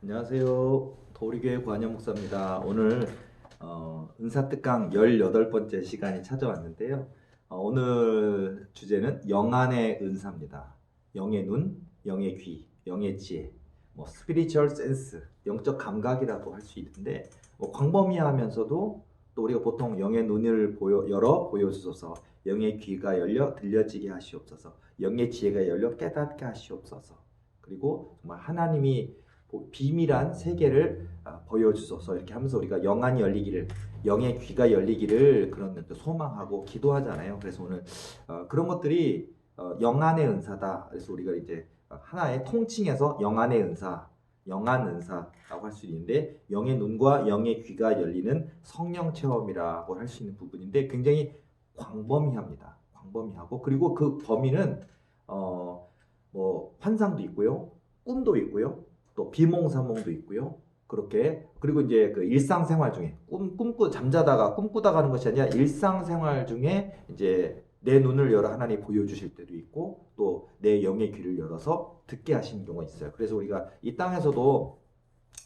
안녕하세요. 도리교회 관현 목사입니다. 오늘 은사특강 18번째 시간이 찾아왔는데요. 오늘 주제는 영안의 은사입니다. 영의 눈, 영의 귀, 영의 지혜, 스피리추얼 센스, 영적 감각이라고 할 수 있는데 광범위하면서도 또 우리가 보통 영의 눈을 열어 보여주소서, 영의 귀가 열려 들려지게 하시옵소서, 영의 지혜가 열려 깨닫게 하시옵소서. 그리고 정말 하나님이 비밀한 세계를 보여주소서 이렇게 하면서 우리가 영안이 열리기를, 영의 귀가 열리기를 그런 소망하고 기도하잖아요. 그래서 오늘 그런 것들이 영안의 은사다. 그래서 우리가 이제 하나의 통칭해서 영안의 은사, 영안 은사라고 할 수 있는데, 영의 눈과 영의 귀가 열리는 성령 체험이라고 할 수 있는 부분인데 굉장히 광범위합니다. 광범위하고, 그리고 그 범위는 환상도 있고요, 꿈도 있고요, 또 비몽사몽도 있고요. 그렇게, 그리고 이제 그 일상생활 중에 잠자다가 꿈꾸다가 하는 것이 아니라 일상생활 중에 이제 내 눈을 열어 하나님 보여주실 때도 있고, 또 내 영의 귀를 열어서 듣게 하시는 경우가 있어요. 그래서 우리가 이 땅에서도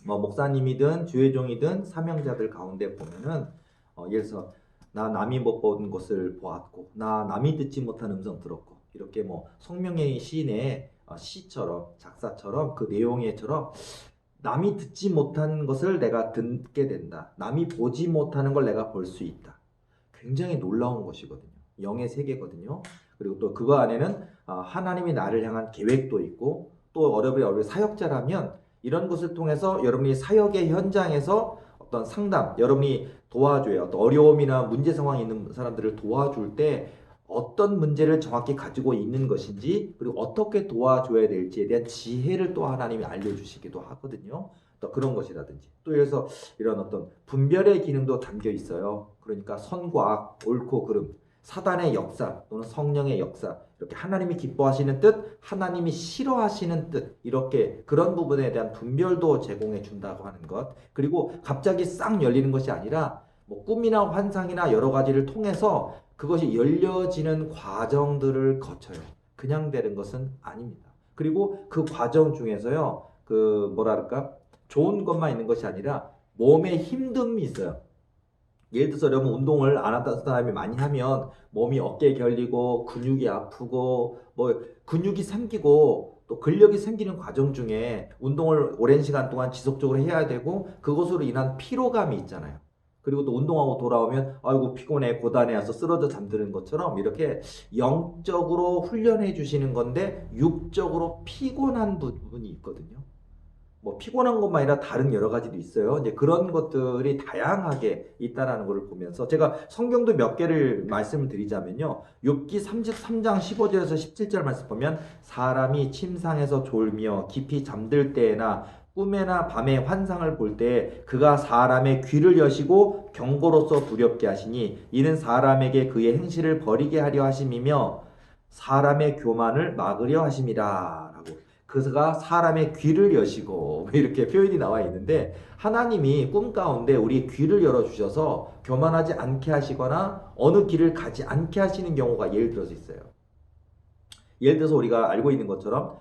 목사님이든 주의종이든 사명자들 가운데 보면은 예를 들어서 나 남이 못 본 것을 보았고, 나 남이 듣지 못한 음성 들었고, 이렇게 성명의 시인의 시처럼, 작사처럼, 그 내용에처럼 남이 듣지 못한 것을 내가 듣게 된다, 남이 보지 못하는 걸 내가 볼 수 있다. 굉장히 놀라운 것이거든요. 영의 세계거든요. 그리고 또 그거 안에는 하나님이 나를 향한 계획도 있고, 또 여러분이 사역자라면 이런 것을 통해서 여러분이 사역의 현장에서 어떤 상담, 여러분이 도와줘야, 어떤 어려움이나 문제 상황이 있는 사람들을 도와줄 때 어떤 문제를 정확히 가지고 있는 것인지, 그리고 어떻게 도와줘야 될지에 대한 지혜를 또 하나님이 알려주시기도 하거든요. 또 그런 것이라든지, 또 그래서 이런 어떤 분별의 기능도 담겨 있어요. 그러니까 선과 악, 옳고 그름, 사단의 역사 또는 성령의 역사, 이렇게 하나님이 기뻐하시는 뜻, 하나님이 싫어하시는 뜻, 이렇게 그런 부분에 대한 분별도 제공해 준다고 하는 것. 그리고 갑자기 싹 열리는 것이 아니라 꿈이나 환상이나 여러 가지를 통해서 그것이 열려지는 과정들을 거쳐요. 그냥 되는 것은 아닙니다. 그리고 그 과정 중에서요, 좋은 것만 있는 것이 아니라 몸에 힘듦이 있어요. 예를 들어서 여러분, 운동을 안 하던 사람이 많이 하면 몸이 어깨 결리고 근육이 아프고 근육이 생기고 또 근력이 생기는 과정 중에 운동을 오랜 시간 동안 지속적으로 해야 되고, 그것으로 인한 피로감이 있잖아요. 그리고 또 운동하고 돌아오면 아이고 피곤해, 고단해 해서 쓰러져 잠드는 것처럼, 이렇게 영적으로 훈련해 주시는 건데 육적으로 피곤한 부분이 있거든요. 피곤한 것만 아니라 다른 여러 가지도 있어요. 이제 그런 것들이 다양하게 있다라는 것을 보면서 제가 성경도 몇 개를 말씀을 드리자면요. 욥기 33장 15절에서 17절 말씀 보면, 사람이 침상에서 졸며 깊이 잠들 때에나 꿈에나 밤에 환상을 볼 때 그가 사람의 귀를 여시고 경고로서 두렵게 하시니 이는 사람에게 그의 행실을 버리게 하려 하심이며 사람의 교만을 막으려 하심이라 라고. 그가 사람의 귀를 여시고 이렇게 표현이 나와 있는데, 하나님이 꿈 가운데 우리 귀를 열어주셔서 교만하지 않게 하시거나 어느 길을 가지 않게 하시는 경우가 예를 들어서 있어요. 예를 들어서 우리가 알고 있는 것처럼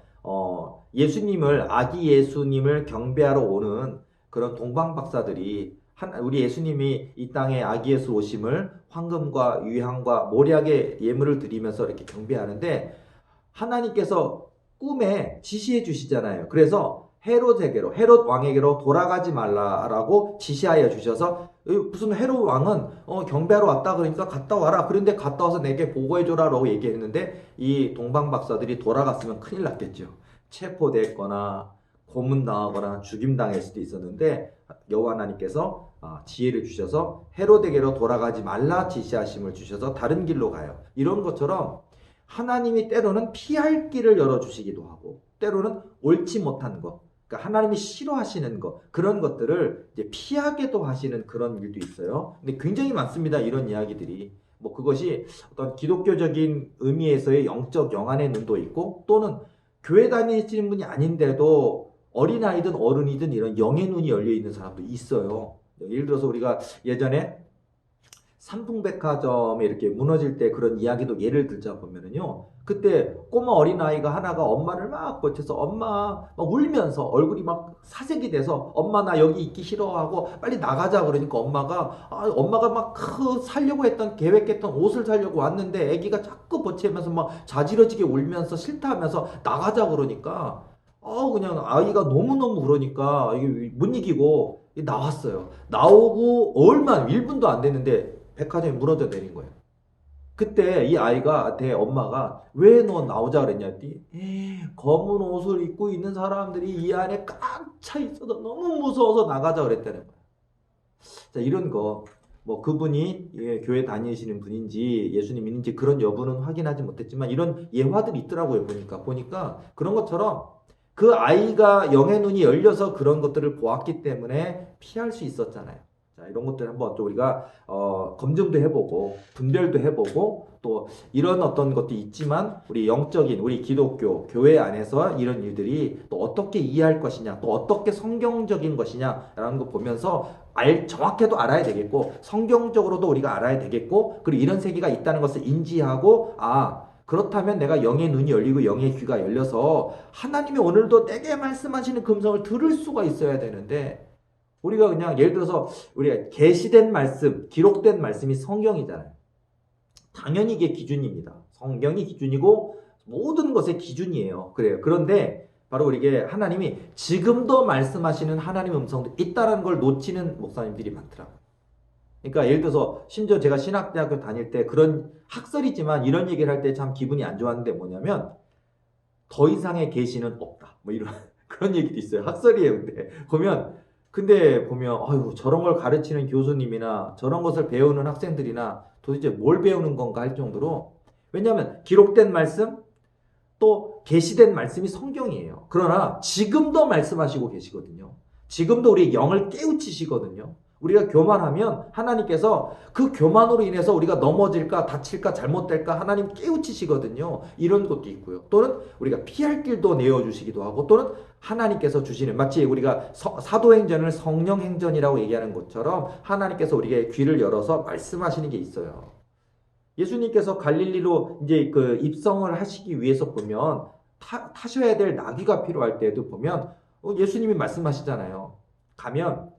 아기 예수님을 경배하러 오는 그런 동방 박사들이 우리 예수님이 이 땅에 아기 예수 오심을 황금과 유향과 모략의 예물을 드리면서 이렇게 경배하는데, 하나님께서 꿈에 지시해 주시잖아요. 그래서 헤롯 왕에게로 돌아가지 말라라고 지시하여 주셔서, 무슨 헤롯 왕은 경배하러 왔다 그러니까 갔다 와라, 그런데 갔다 와서 내게 보고해줘라라고 얘기했는데, 이 동방 박사들이 돌아갔으면 큰일 났겠죠. 체포됐거나 고문당하거나 죽임당할 수도 있었는데, 여호와 하나님께서 지혜를 주셔서 헤롯에게로 돌아가지 말라 지시하심을 주셔서 다른 길로 가요. 이런 것처럼 하나님이 때로는 피할 길을 열어주시기도 하고, 때로는 옳지 못한 것, 그러니까 하나님이 싫어하시는 것, 그런 것들을 이제 피하게도 하시는 그런 일도 있어요. 근데 굉장히 많습니다, 이런 이야기들이. 그것이 어떤 기독교적인 의미에서의 영적 영안의 눈도 있고, 또는 교회 다니시는 분이 아닌데도 어린아이든 어른이든 이런 영의 눈이 열려 있는 사람도 있어요. 예를 들어서 우리가 예전에 삼풍백화점이 이렇게 무너질 때 그런 이야기도 예를 들자 보면은요. 그때 꼬마 어린아이가 하나가 엄마를 막 버텨서 엄마 막 울면서 얼굴이 막 사색이 돼서 엄마 나 여기 있기 싫어하고 빨리 나가자 그러니까 엄마가 막 그 살려고 했던 계획했던 옷을 사려고 왔는데 아기가 자꾸 버티면서 막 자지러지게 울면서 싫다 하면서 나가자 그러니까 그냥 아이가 너무너무 그러니까 이게 못 이기고 나왔어요. 나오고 얼마 1분도 안 됐는데 백화점이 무너져 내린 거예요. 그때 이 아이가 대 엄마가 왜 너 나오자 그랬냐 했더니 검은 옷을 입고 있는 사람들이 이 안에 꽉 차 있어서 너무 무서워서 나가자 그랬다는 거예요. 자, 이런 거 뭐 그분이 교회 다니시는 분인지 예수님인지 그런 여부는 확인하지 못했지만 이런 예화들이 있더라고요. 보니까 그런 것처럼 그 아이가 영의 눈이 열려서 그런 것들을 보았기 때문에 피할 수 있었잖아요. 자, 이런 것들 한번 또 우리가 검증도 해보고 분별도 해보고 또 이런 어떤 것도 있지만 우리 영적인 우리 기독교 교회 안에서 이런 일들이 또 어떻게 이해할 것이냐 또 어떻게 성경적인 것이냐라는 거 보면서 정확히도 알아야 되겠고 성경적으로도 우리가 알아야 되겠고 그리고 이런 세계가 있다는 것을 인지하고 그렇다면 내가 영의 눈이 열리고 영의 귀가 열려서 하나님이 오늘도 내게 말씀하시는 금성을 들을 수가 있어야 되는데 우리가 그냥 예를 들어서 우리가 계시된 말씀, 기록된 말씀이 성경이잖아요. 당연히 이게 기준입니다. 성경이 기준이고 모든 것의 기준이에요. 그래요. 그런데 바로 우리에게 하나님이 지금도 말씀하시는 하나님의 음성도 있다는 걸 놓치는 목사님들이 많더라고요. 그러니까 예를 들어서 심지어 제가 신학대학교 다닐 때 그런 학설이지만 이런 얘기를 할 때 참 기분이 안 좋았는데 뭐냐면 더 이상의 계시는 없다. 뭐 이런 그런 얘기도 있어요. 학설이에요. 근데 보면 아유 저런 걸 가르치는 교수님이나 저런 것을 배우는 학생들이나 도대체 뭘 배우는 건가 할 정도로 왜냐하면 기록된 말씀 또 계시된 말씀이 성경이에요. 그러나 지금도 말씀하시고 계시거든요. 지금도 우리 영을 깨우치시거든요. 우리가 교만하면 하나님께서 그 교만으로 인해서 우리가 넘어질까 다칠까 잘못될까 하나님 깨우치시거든요. 이런 것도 있고요. 또는 우리가 피할 길도 내어주시기도 하고 또는 하나님께서 주시는 마치 우리가 사도행전을 성령행전이라고 얘기하는 것처럼 하나님께서 우리에게 귀를 열어서 말씀하시는 게 있어요. 예수님께서 갈릴리로 이제 그 입성을 하시기 위해서 보면 타셔야 될 나귀가 필요할 때도 보면 예수님이 말씀하시잖아요. 가면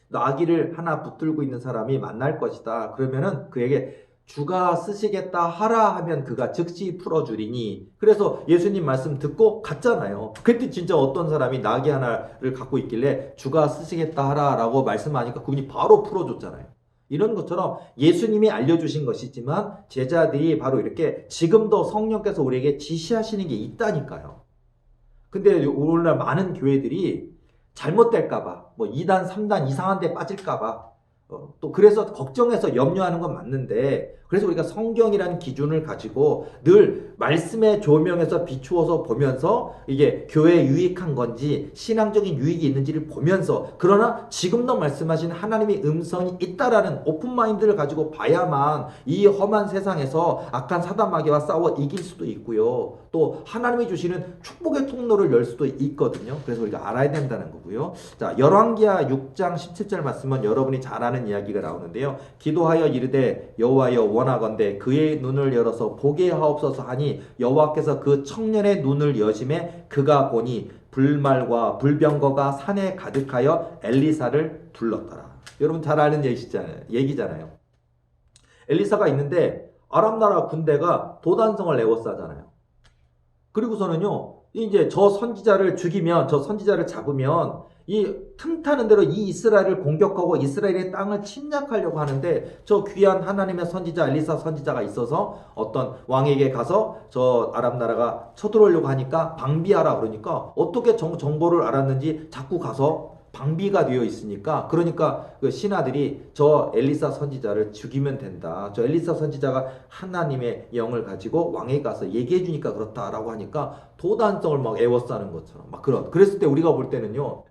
나귀를 하나 붙들고 있는 사람이 만날 것이다. 그러면은 그에게 주가 쓰시겠다 하라 하면 그가 즉시 풀어주리니. 그래서 예수님 말씀 듣고 갔잖아요. 그때 진짜 어떤 사람이 나귀 하나를 갖고 있길래 주가 쓰시겠다 하라라고 말씀하니까 그분이 바로 풀어줬잖아요. 이런 것처럼 예수님이 알려주신 것이지만 제자들이 바로 이렇게 지금도 성령께서 우리에게 지시하시는 게 있다니까요. 근데 오늘날 많은 교회들이 잘못될까봐, 뭐 2단, 3단 이상한 데 빠질까봐, 또 그래서 걱정해서 염려하는 건 맞는데, 그래서 우리가 성경이라는 기준을 가지고 늘 말씀의 조명에서 비추어서 보면서 이게 교회에 유익한 건지 신앙적인 유익이 있는지를 보면서 그러나 지금도 말씀하신 하나님의 음성이 있다라는 오픈마인드를 가지고 봐야만 이 험한 세상에서 악한 사단마귀와 싸워 이길 수도 있고요. 또 하나님이 주시는 축복의 통로를 열 수도 있거든요. 그래서 우리가 알아야 된다는 거고요. 자, 열왕기하 6장 17절 말씀은 여러분이 잘 아는 이야기가 나오는데요. 기도하여 이르되 여호와여 원하건대 그의 눈을 열어서 보게 하옵소서 하니 여호와께서 그 청년의 눈을 여심해 그가 보니 불말과 불병거가 산에 가득하여 엘리사를 불렀더라. 여러분 잘 아는 얘기잖아요. 엘리사가 있는데 아람 나라 군대가 도단성을 에워싸잖아요. 그리고서는요, 이제 저 선지자를 죽이면, 저 선지자를 잡으면, 이 틈타는 대로 이 이스라엘을 공격하고 이스라엘의 땅을 침략하려고 하는데, 저 귀한 하나님의 선지자, 엘리사 선지자가 있어서 어떤 왕에게 가서 저 아람 나라가 쳐들어오려고 하니까 방비하라 그러니까, 어떻게 정보를 알았는지 자꾸 가서 방비가 되어 있으니까 그러니까 그 신하들이 저 엘리사 선지자를 죽이면 된다. 저 엘리사 선지자가 하나님의 영을 가지고 왕에게 가서 얘기해 주니까 그렇다라고 하니까 도단성을 막 에워싸는 것처럼 막 그랬을 때 우리가 볼 때는요.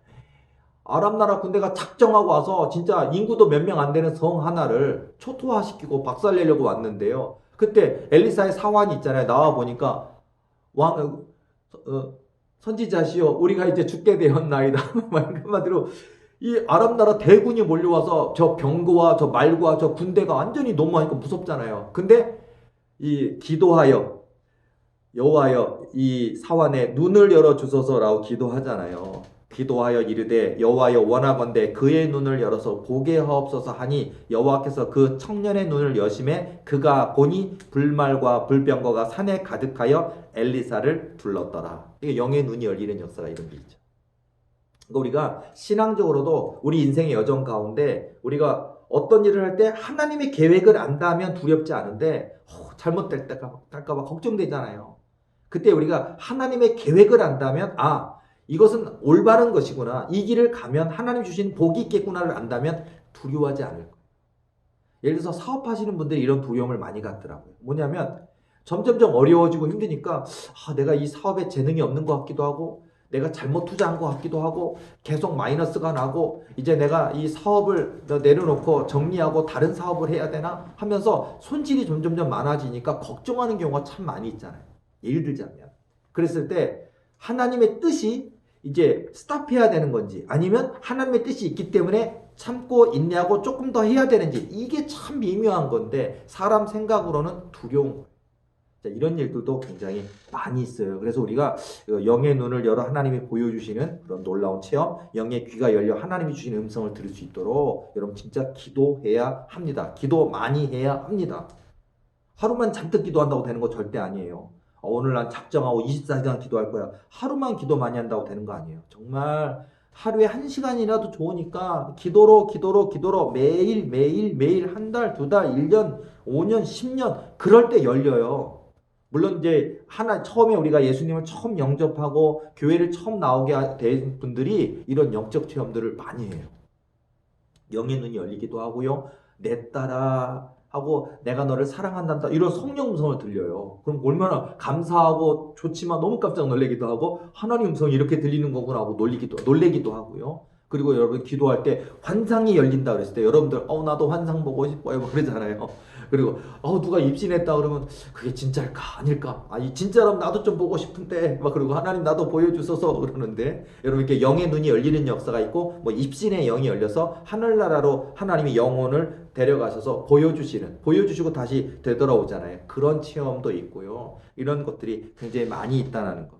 아람 나라 군대가 작정하고 와서 진짜 인구도 몇 명 안 되는 성 하나를 초토화시키고 박살내려고 왔는데요. 그때 엘리사의 사환이 있잖아요. 나와 보니까 선지자시여 우리가 이제 죽게 되었나이다. 한마디로 이 아랍 나라 대군이 몰려와서 저 병거와 저 말과 저 군대가 완전히 너무 많으니까 무섭잖아요. 근데 이 기도하여 여호와여 이 사환의 눈을 열어 주소서라고 기도하잖아요. 기도하여 이르되 여호와여 원하건대 그의 눈을 열어서 보게 하옵소서 하니 여호와께서 그 청년의 눈을 여심해 그가 보니 불말과 불병거가 산에 가득하여 엘리사를 불렀더라. 이게 영의 눈이 열리는 역사가 이런 게 있죠. 그러니까 우리가 신앙적으로도 우리 인생의 여정 가운데 우리가 어떤 일을 할 때 하나님의 계획을 안다면 두렵지 않은데 잘못될까 봐 걱정되잖아요. 그때 우리가 하나님의 계획을 안다면 이것은 올바른 것이구나. 이 길을 가면 하나님 주신 복이 있겠구나를 안다면 두려워하지 않을 거예요. 예를 들어서 사업하시는 분들이 이런 두려움을 많이 갖더라고요. 뭐냐면 점점점 어려워지고 힘드니까 내가 이 사업에 재능이 없는 것 같기도 하고 내가 잘못 투자한 것 같기도 하고 계속 마이너스가 나고 이제 내가 이 사업을 내려놓고 정리하고 다른 사업을 해야 되나 하면서 손실이 점점점 많아지니까 걱정하는 경우가 참 많이 있잖아요. 예를 들자면 그랬을 때 하나님의 뜻이 이제 스탑해야 되는 건지 아니면 하나님의 뜻이 있기 때문에 참고 인내하고 조금 더 해야 되는지 이게 참 미묘한 건데 사람 생각으로는 두려운 거예요. 이런 일들도 굉장히 많이 있어요. 그래서 우리가 영의 눈을 열어 하나님이 보여주시는 그런 놀라운 체험, 영의 귀가 열려 하나님이 주시는 음성을 들을 수 있도록 여러분 진짜 기도해야 합니다. 기도 많이 해야 합니다. 하루만 잔뜩 기도한다고 되는 거 절대 아니에요. 오늘 난 작정하고 24시간 기도할 거야. 하루만 기도 많이 한다고 되는 거 아니에요. 정말 하루에 1시간이라도 좋으니까 기도로 매일 한 달, 두 달, 1년, 5년, 10년 그럴 때 열려요. 물론 이제 처음에 우리가 예수님을 처음 영접하고 교회를 처음 나오게 된 분들이 이런 영적 체험들을 많이 해요. 영의 눈이 열리기도 하고요. 내 딸아 하고 내가 너를 사랑한단다 이런 성령 음성을 들려요. 그럼 얼마나 감사하고 좋지만 너무 깜짝 놀라기도 하고 하나님 음성이 이렇게 들리는 거구나 하고 놀래기도 하고요. 그리고 여러분 기도할 때 환상이 열린다 그랬을 때 여러분들 나도 환상 보고 싶어요 그러잖아요. 그리고 누가 입신했다 그러면 그게 진짜일까 아닐까 진짜라면 나도 좀 보고 싶은데 그리고 하나님 나도 보여주소서 그러는데 여러분 이렇게 영의 눈이 열리는 역사가 있고 입신의 영이 열려서 하늘나라로 하나님이 영혼을 데려가셔서 보여주시고 다시 되돌아오잖아요. 그런 체험도 있고요. 이런 것들이 굉장히 많이 있다는 것.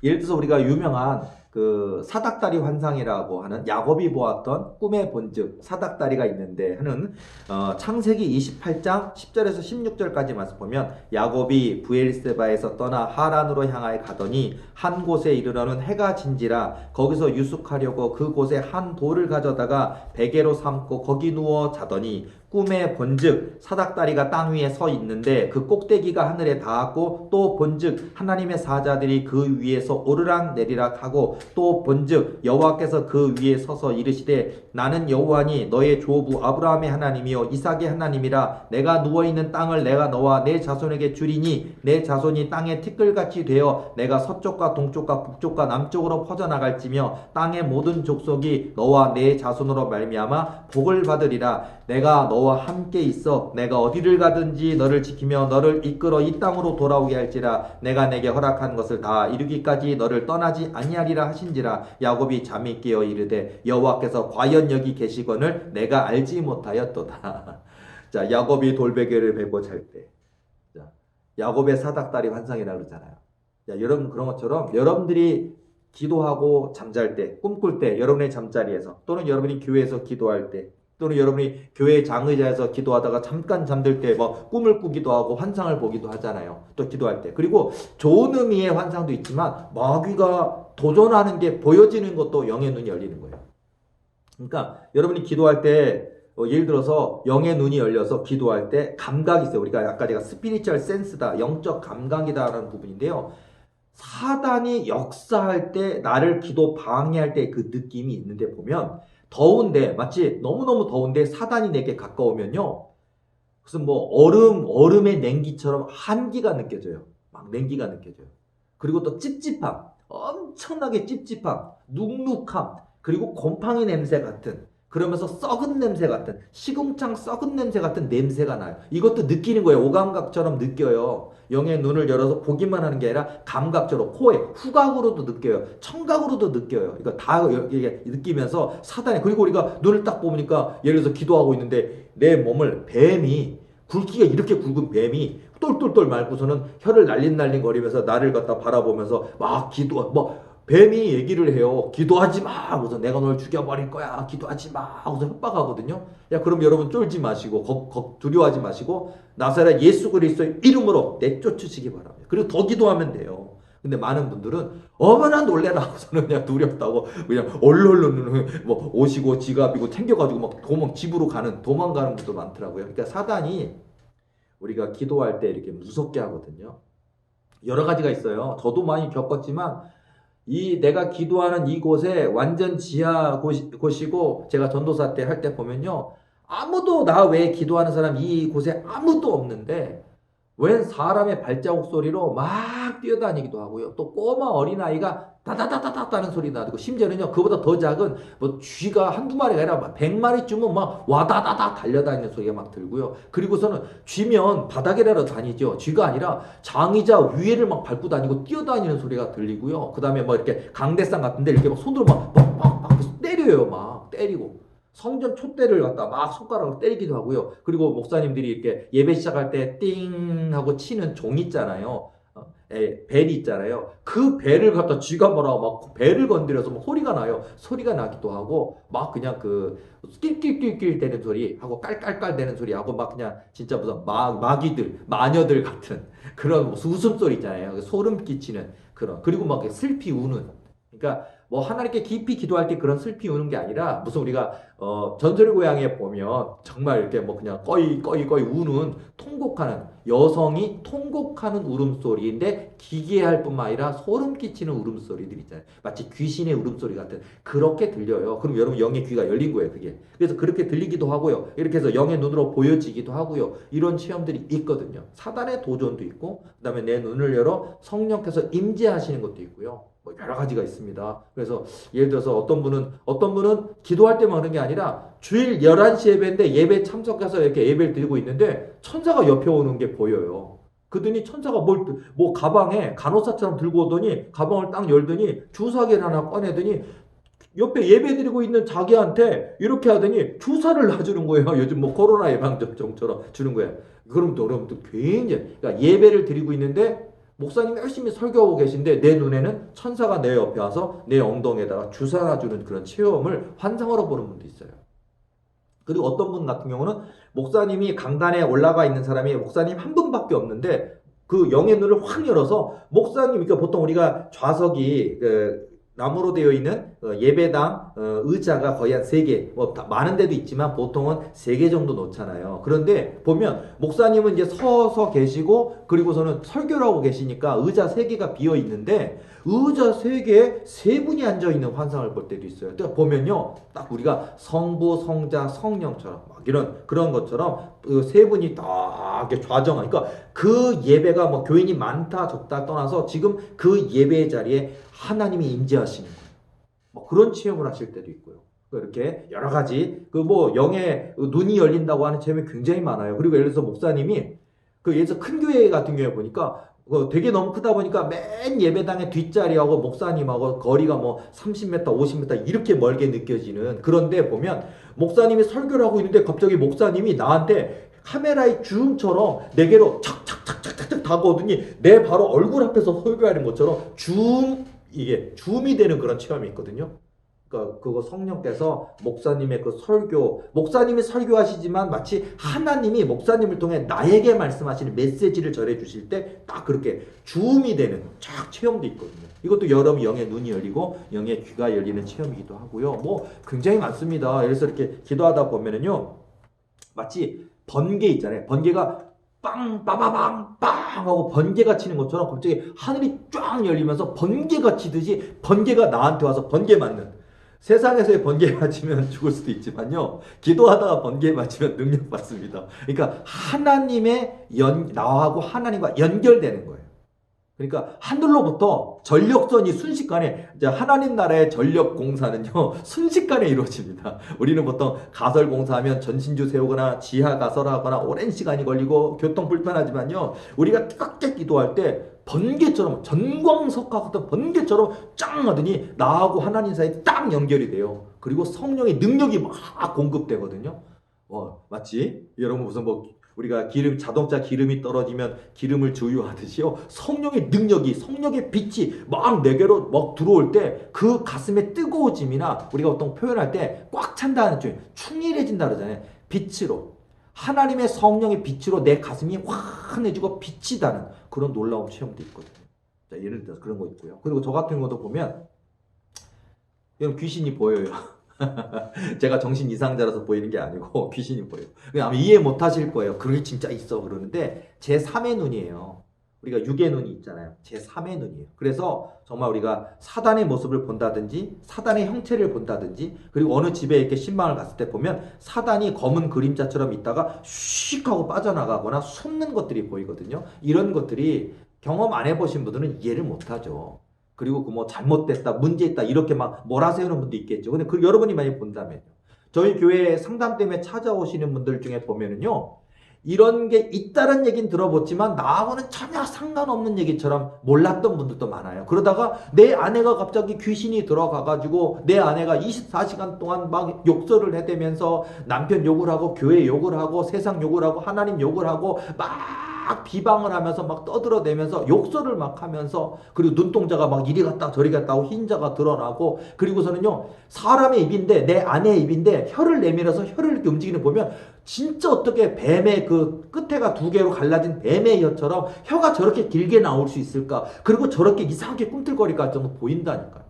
예를 들어서 우리가 유명한 그 사닥다리 환상이라고 하는 야곱이 보았던 꿈의 본즉 사닥다리가 있는데 하는 창세기 28장 10절에서 16절까지 말씀 보면 야곱이 브엘세바에서 떠나 하란으로 향하여 가더니 한 곳에 이르러는 해가 진지라 거기서 유숙하려고 그곳에 한 돌을 가져다가 베개로 삼고 거기 누워 자더니 꿈의 본즉 사닥다리가 땅 위에 서 있는데 그 꼭대기가 하늘에 닿았고 또 본즉 하나님의 사자들이 그 위에서 오르락 내리락 하고 또 본즉 여호와께서 그 위에 서서 이르시되 나는 여호와니 너의 조부 아브라함의 하나님이요 이삭의 하나님이라 내가 누워있는 땅을 내가 너와 내 자손에게 주리니 내 자손이 땅의 티끌같이 되어 내가 서쪽과 동쪽과 북쪽과 남쪽으로 퍼져나갈지며 땅의 모든 족속이 너와 내 자손으로 말미암아 복을 받으리라. 내가 너와 함께 있어 내가 어디를 가든지 너를 지키며 너를 이끌어 이 땅으로 돌아오게 할지라. 내가 내게 허락한 것을 다 이루기까지 너를 떠나지 아니하리라 하신지라. 야곱이 잠이 깨어 이르되 여호와께서 과연 여기 계시거늘 내가 알지 못하였도다. 자, 야곱이 돌베개를 베고 잘 때, 야곱의 사닥다리 환상이라고 그러잖아요. 여러분 그런 것처럼 여러분들이 기도하고 잠잘 때, 꿈꿀 때, 여러분의 잠자리에서 또는 여러분이 교회에서 기도할 때 또는 여러분이 교회 장의자에서 기도하다가 잠깐 잠들 때 꿈을 꾸기도 하고 환상을 보기도 하잖아요. 또 기도할 때. 그리고 좋은 의미의 환상도 있지만 마귀가 도전하는 게 보여지는 것도 영의 눈이 열리는 거예요. 그러니까 여러분이 기도할 때 예를 들어서 영의 눈이 열려서 기도할 때 감각이 있어요. 우리가 아까 제가 스피리추얼 센스다, 영적 감각이다라는 부분인데요. 사단이 역사할 때 나를 기도 방해할 때 그 느낌이 있는데 보면 더운데 마치 너무너무 더운데 사단이 내게 가까우면요. 무슨 얼음의 냉기처럼 한기가 느껴져요. 막 냉기가 느껴져요. 그리고 또 찝찝함, 엄청나게 찝찝함, 눅눅함, 그리고 곰팡이 냄새 같은 그러면서 썩은 냄새 같은, 시궁창 썩은 냄새 같은 냄새가 나요. 이것도 느끼는 거예요. 오감각처럼 느껴요. 영의 눈을 열어서 보기만 하는 게 아니라 감각적으로 코에 후각으로도 느껴요. 청각으로도 느껴요. 이거 다 이게 느끼면서 사단이, 그리고 우리가 눈을 딱 보니까 예를 들어서 기도하고 있는데 내 몸을 뱀이, 굵기가 이렇게 굵은 뱀이 똘똘똘 말고서는 혀를 날린날린 거리면서 나를 갖다 바라보면서 막 뱀이 얘기를 해요. 기도하지 마 하고서 내가 널 죽여버릴 거야. 기도하지 마 하고서 협박하거든요. 야, 그럼 여러분 쫄지 마시고 두려워하지 마시고 나사렛 예수 그리스도의 이름으로 내쫓으시기 바랍니다. 그리고 더 기도하면 돼요. 근데 많은 분들은 어머나 놀래라 하고서는 그냥 두렵다고 그냥 얼른 뭐 오시고 지갑이고 챙겨가지고 막 집으로 도망가는 분도 많더라고요. 그러니까 사단이 우리가 기도할 때 이렇게 무섭게 하거든요. 여러 가지가 있어요. 저도 많이 겪었지만 이 내가 기도하는 이곳에 완전 지하 곳이고 제가 전도사 때 할 때 보면요. 아무도 나 외에 기도하는 사람 이곳에 아무도 없는데 웬 사람의 발자국 소리로 막 뛰어다니기도 하고요. 또 꼬마 어린아이가 다다다다다 하는 소리 나고 심지어는요. 그보다 더 작은 뭐 쥐가 한두 마리가 아니라 막 100마리쯤은 막 와다다다 달려다니는 소리가 막 들고요. 그리고서는 쥐면 바닥에라도 다니죠. 쥐가 아니라 장의자 위에를 막 밟고 다니고 뛰어다니는 소리가 들리고요. 그 다음에 뭐 이렇게 강대상 같은데 이렇게 막 손으로 막 때려요. 막 때리고. 성전 촛대를 갖다 막 손가락으로 때리기도 하고요. 그리고 목사님들이 이렇게 예배 시작할 때 띵 하고 치는 종 있잖아요. 벨이 있잖아요. 그 벨을 갖다 쥐가 뭐라고 막 벨을 건드려서 막 소리가 나요. 소리가 나기도 하고 막 그냥 그 낄낄낄낄 대는 소리 하고 깔깔깔 대는 소리 하고 막 그냥 진짜 무슨 마귀들 마녀들 같은 그런 웃음소리 있잖아요. 소름 끼치는 그런, 그리고 막 슬피 우는, 그러니까 뭐 하나님께 깊이 기도할 때 그런 슬피 우는 게 아니라 무슨 우리가 전설의 고향에 보면 정말 이렇게 뭐 그냥 꺼이 우는 통곡하는, 여성이 통곡하는 울음소리인데 기괴할 뿐만 아니라 소름 끼치는 울음소리들 있잖아요. 마치 귀신의 울음소리 같은 그렇게 들려요. 그럼 여러분 영의 귀가 열린 거예요, 그게. 그래서 그렇게 들리기도 하고요. 이렇게 해서 영의 눈으로 보여지기도 하고요. 이런 체험들이 있거든요. 사단의 도전도 있고 그다음에 내 눈을 열어 성령께서 임재하시는 것도 있고요. 뭐 여러 가지가 있습니다. 그래서 예를 들어서 어떤 분은 기도할 때만 그런 게 아니라 주일 11시 예배인데 예배 참석해서 이렇게 예배를 드리고 있는데 천사가 옆에 오는 게 보여요. 그러더니 천사가 뭐 가방에 간호사처럼 들고 오더니 가방을 딱 열더니 주사기를 하나 꺼내더니 옆에 예배 드리고 있는 자기한테 이렇게 하더니 주사를 놔주는 거예요. 요즘 뭐 코로나 예방접종처럼 주는 거예요. 그럼 또 여러분들 굉장히, 그러니까 예배를 드리고 있는데 목사님이 열심히 설교하고 계신데 내 눈에는 천사가 내 옆에 와서 내 엉덩이에다가 주사 놔주는 그런 체험을 환상으로 보는 분도 있어요. 그리고 어떤 분 같은 경우는 목사님이 강단에 올라가 있는 사람이 목사님 한 분밖에 없는데 그 영의 눈을 확 열어서 목사님, 그러니까 보통 우리가 좌석이 나무로 되어 있는 예배당 의자가 거의 한 3개, 뭐 많은 데도 있지만 보통은 3개 정도 놓잖아요. 그런데 보면 목사님은 이제 서서 계시고 그리고서는 설교를 하고 계시니까 의자 3개가 비어 있는데 의자 3개에 3분이 앉아 있는 환상을 볼 때도 있어요. 그러니까 보면요, 딱 우리가 성부, 성자, 성령처럼 막 이런 그런 것처럼 그 3분이 딱 이렇게 좌정하니까, 그러니까 그 예배가 뭐 교인이 많다 적다 떠나서 지금 그 예배 자리에 하나님이 임재하시는 거예요. 뭐 그런 체험을 하실 때도 있고요. 이렇게 여러 가지 그 뭐 영의 눈이 열린다고 하는 체험이 굉장히 많아요. 그리고 예를 들어서 목사님이 그 예를 들어서 큰 교회 같은 경우에 보니까 되게 너무 크다 보니까 맨 예배당의 뒷자리하고 목사님하고 거리가 뭐 30m, 50m 이렇게 멀게 느껴지는, 그런데 보면 목사님이 설교를 하고 있는데 갑자기 목사님이 나한테 카메라의 줌처럼 내게로 착착착착착 다가오더니 내 바로 얼굴 앞에서 설교하는 것처럼 이게 줌이 되는 그런 체험이 있거든요. 그러니까 그거 성령께서 목사님의 그 설교, 목사님이 설교하시지만 마치 하나님이 목사님을 통해 나에게 말씀하시는 메시지를 전해 주실 때 딱 그렇게 줌이 되는 쫙 체험도 있거든요. 이것도 여러분 영의 눈이 열리고 영의 귀가 열리는 체험이기도 하고요. 뭐 굉장히 많습니다. 그래서 이렇게 기도하다 보면은요, 마치 번개 있잖아요. 번개가 빵 빠바방 빵 하고 번개가 치는 것처럼 갑자기 하늘이 쫙 열리면서 번개가 치듯이 번개가 나한테 와서 번개 맞는, 세상에서의 번개에 맞으면 죽을 수도 있지만요, 기도하다가 번개에 맞으면 능력 받습니다. 그러니까 하나님의 나하고 하나님과 연결되는 거예요. 그러니까 하늘로부터 전력선이 순식간에 이제 하나님 나라의 전력 공사는요 순식간에 이루어집니다. 우리는 보통 가설 공사하면 전신주 세우거나 지하 가설하거나 오랜 시간이 걸리고 교통 불편하지만요 우리가 뜨겁게 기도할 때 번개처럼 전광석과 같은 번개처럼 짱 하더니 나하고 하나님 사이에 딱 연결이 돼요. 그리고 성령의 능력이 막 공급되거든요. 맞지? 여러분 무슨 뭐 우리가 자동차 기름이 떨어지면 기름을 주유하듯이요. 성령의 능력이, 성령의 빛이 막 내게로 막 들어올 때 그 가슴의 뜨거워짐이나 우리가 보통 표현할 때 꽉 찬다는 줄 충일해진다 그러잖아요. 빛으로. 하나님의 성령의 빛으로 내 가슴이 환해지고 빛이 나는 그런 놀라운 체험도 있거든요. 자, 예를 들어서 그런 거 있고요. 그리고 저 같은 것도 보면 여러분 귀신이 보여요. 제가 정신 이상자라서 보이는 게 아니고 귀신이 보여요. 아마 이해 못 하실 거예요. 그게 진짜 있어 그러는데 제3의 눈이에요. 우리가 육의 눈이 있잖아요. 제3의 눈이에요. 그래서 정말 우리가 사단의 모습을 본다든지 사단의 형체를 본다든지 그리고 어느 집에 이렇게 신방을 갔을 때 보면 사단이 검은 그림자처럼 있다가 슉 하고 빠져나가거나 숨는 것들이 보이거든요. 이런 것들이 경험 안 해보신 분들은 이해를 못 하죠. 그리고 그 뭐 잘못됐다, 문제있다 이렇게 막 몰아세우는 분도 있겠죠. 근데 그 여러분이 많이 본다면요. 저희 교회 상담 때문에 찾아오시는 분들 중에 보면은요. 이런 게 있다는 얘기는 들어봤지만 나하고는 전혀 상관없는 얘기처럼 몰랐던 분들도 많아요. 그러다가 내 아내가 갑자기 귀신이 들어가가지고 내 아내가 24시간 동안 막 욕설을 해대면서 남편 욕을 하고 교회 욕을 하고 세상 욕을 하고 하나님 욕을 하고 막 비방을 하면서 막 떠들어대면서 욕설을 막 하면서 그리고 눈동자가 막 이리 갔다 저리 갔다 하고 흰자가 드러나고 그리고서는요 사람의 입인데 내 아내의 입인데 혀를 내밀어서 혀를 이렇게 움직이는 보면 진짜 어떻게 뱀의 그 끝에가 두 개로 갈라진 뱀의 혀처럼 혀가 저렇게 길게 나올 수 있을까? 그리고 저렇게 이상하게 꿈틀거릴까 할 정도 보인다니까요.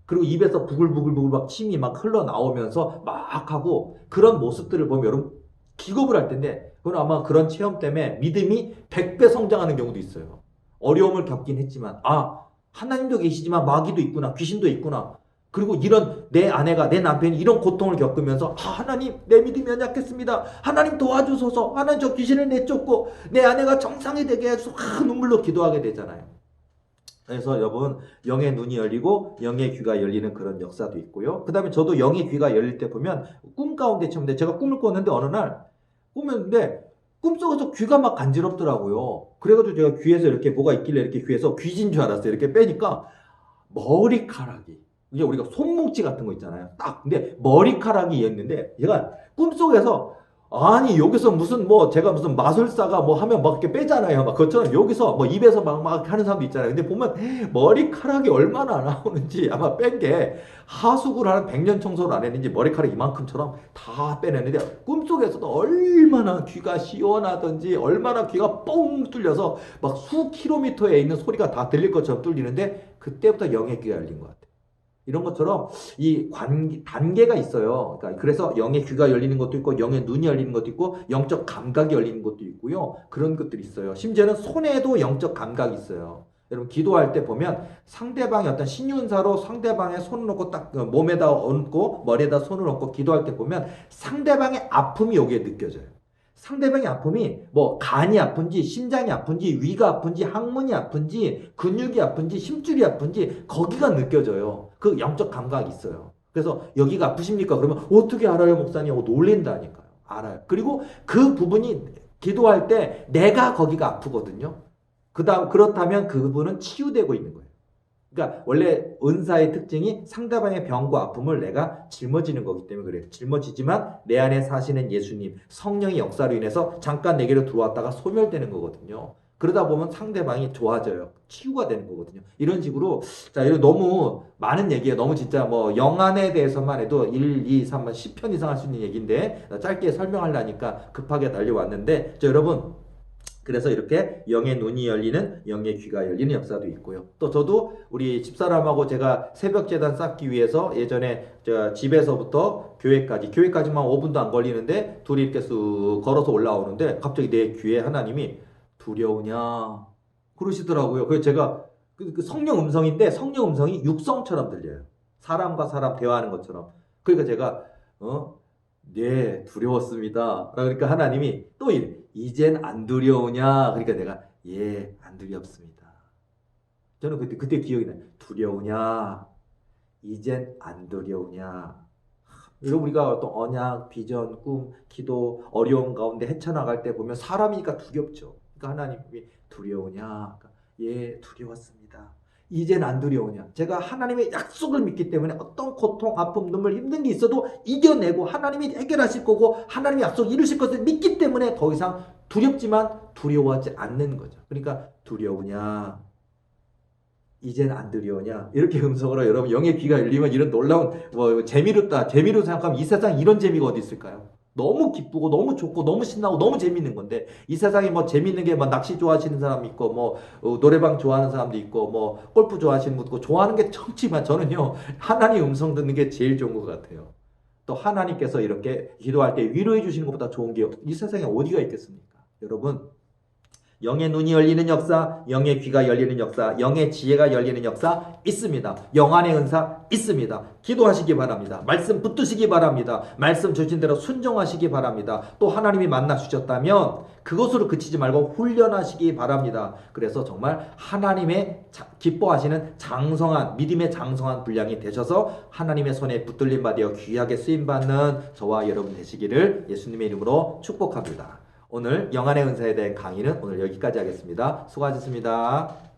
그리고 입에서 부글부글부글 막 침이 막 흘러나오면서 막 하고 그런 모습들을 보면 여러분 기겁을 할 텐데 그건 아마 그런 체험 때문에 믿음이 100배 성장하는 경우도 있어요. 어려움을 겪긴 했지만 하나님도 계시지만 마귀도 있구나 귀신도 있구나 그리고 이런 내 아내가 내 남편이 이런 고통을 겪으면서 하나님 내 믿음이 연약했습니다. 하나님 도와주소서. 하나님 저 귀신을 내쫓고 내 아내가 정상이 되게 해서 눈물로 기도하게 되잖아요. 그래서 여러분 영의 눈이 열리고 영의 귀가 열리는 그런 역사도 있고요. 그 다음에 저도 영의 귀가 열릴 때 보면 꿈 가운데 처음인데 제가 꿈을 꿨는데 어느 날 꿈이었는데 꿈속에서 귀가 막 간지럽더라고요. 그래가지고 제가 귀에서 이렇게 뭐가 있길래 이렇게 귀에서 귀신 줄 알았어요. 이렇게 빼니까 머리카락이 이제 우리가 손뭉치 같은 거 있잖아요. 딱 근데 머리카락이 있는데 얘가 꿈속에서 아니 여기서 무슨 뭐 제가 무슨 마술사가 뭐 하면 막 이렇게 빼잖아요. 막 그것처럼 여기서 뭐 입에서 막 하는 사람도 있잖아요. 근데 보면 머리카락이 얼마나 나오는지 아마 뺀 게 하수구를 한 100년 청소를 안 했는지 머리카락 이만큼처럼 다 빼냈는데 꿈속에서도 얼마나 귀가 시원하던지 얼마나 귀가 뻥 뚫려서 막 수 킬로미터에 있는 소리가 다 들릴 것처럼 뚫리는데 그때부터 영의 귀가 열린 것 같아요. 이런 것처럼 이 단계가 있어요. 그러니까 그래서 영의 귀가 열리는 것도 있고 영의 눈이 열리는 것도 있고 영적 감각이 열리는 것도 있고요. 그런 것들이 있어요. 심지어는 손에도 영적 감각이 있어요. 여러분 기도할 때 보면 상대방의 어떤 신윤사로 상대방의 손을 놓고 딱 몸에다 얹고 머리에다 손을 얹고 기도할 때 보면 상대방의 아픔이 여기에 느껴져요. 상대방의 아픔이 뭐 간이 아픈지 심장이 아픈지 위가 아픈지 항문이 아픈지 근육이 아픈지 힘줄이 아픈지 거기가 느껴져요. 그 영적 감각이 있어요. 그래서 여기가 아프십니까? 그러면 어떻게 알아요 목사님 하고 놀랜다니까요. 알아요. 그리고 그 부분이 기도할 때 내가 거기가 아프거든요. 그렇다면 그분은 치유되고 있는 거예요. 그러니까 원래 은사의 특징이 상대방의 병과 아픔을 내가 짊어지는 거기 때문에 그래요. 짊어지지만 내 안에 사시는 예수님, 성령의 역사로 인해서 잠깐 내게로 들어왔다가 소멸되는 거거든요. 그러다 보면 상대방이 좋아져요. 치유가 되는 거거든요. 이런 식으로 자, 이거 너무 많은 얘기예요. 너무 진짜 뭐 영안에 대해서만 해도 1, 2, 3, 10편 이상 할 수 있는 얘기인데 짧게 설명하려니까 급하게 달려왔는데 여러분 그래서 이렇게 영의 눈이 열리는 영의 귀가 열리는 역사도 있고요. 또 저도 우리 집사람하고 제가 새벽 제단 쌓기 위해서 예전에 집에서부터 교회까지만 5분도 안 걸리는데 둘이 이렇게 쑥 걸어서 올라오는데 갑자기 내 귀에 하나님이 두려우냐 그러시더라고요. 그래서 제가 그 성령 음성인데 성령 음성이 육성처럼 들려요. 사람과 사람 대화하는 것처럼. 그러니까 제가 네, 두려웠습니다. 그러니까 하나님이 또 이제 이젠 안 두려우냐? 그러니까 내가 예, 안 두렵습니다. 저는 그때 기억이 나요. 두려우냐? 이젠 안 두려우냐? 여러분 우리가 어떤 언약, 비전, 꿈, 기도, 어려운 가운데 헤쳐나갈 때 보면 사람이니까 두렵죠. 그러니까 하나님이 두려우냐? 그러니까 예, 두려웠습니다. 이젠 안 두려우냐? 제가 하나님의 약속을 믿기 때문에 어떤 고통, 아픔, 눈물, 힘든 게 있어도 이겨내고 하나님이 해결하실 거고 하나님의 약속 이루실 것을 믿기 때문에 더 이상 두렵지만 두려워하지 않는 거죠. 그러니까 두려우냐? 이젠 안 두려우냐? 이렇게 음성으로 여러분 영의 귀가 열리면 이런 놀라운 재미로 생각하면 이 세상에 이런 재미가 어디 있을까요? 너무 기쁘고 너무 좋고 너무 신나고 너무 재밌는 건데 이 세상에 뭐 재밌는 게 막 낚시 좋아하시는 사람 있고 뭐 노래방 좋아하는 사람도 있고 뭐 골프 좋아하시는 분도 있고 좋아하는 게 천지만 저는요 하나님 음성 듣는 게 제일 좋은 것 같아요. 또 하나님께서 이렇게 기도할 때 위로해 주시는 것보다 좋은 게 이 세상에 어디가 있겠습니까? 여러분 영의 눈이 열리는 역사, 영의 귀가 열리는 역사, 영의 지혜가 열리는 역사 있습니다. 영안의 은사 있습니다. 기도하시기 바랍니다. 말씀 붙드시기 바랍니다. 말씀 주신 대로 순종하시기 바랍니다. 또 하나님이 만나 주셨다면 그것으로 그치지 말고 훈련하시기 바랍니다. 그래서 정말 하나님의 기뻐하시는 장성한 믿음의 장성한 분량이 되셔서 하나님의 손에 붙들림 받아 귀하게 쓰임 받는 저와 여러분 되시기를 예수님의 이름으로 축복합니다. 오늘 영안의 은사에 대한 강의는 오늘 여기까지 하겠습니다. 수고하셨습니다.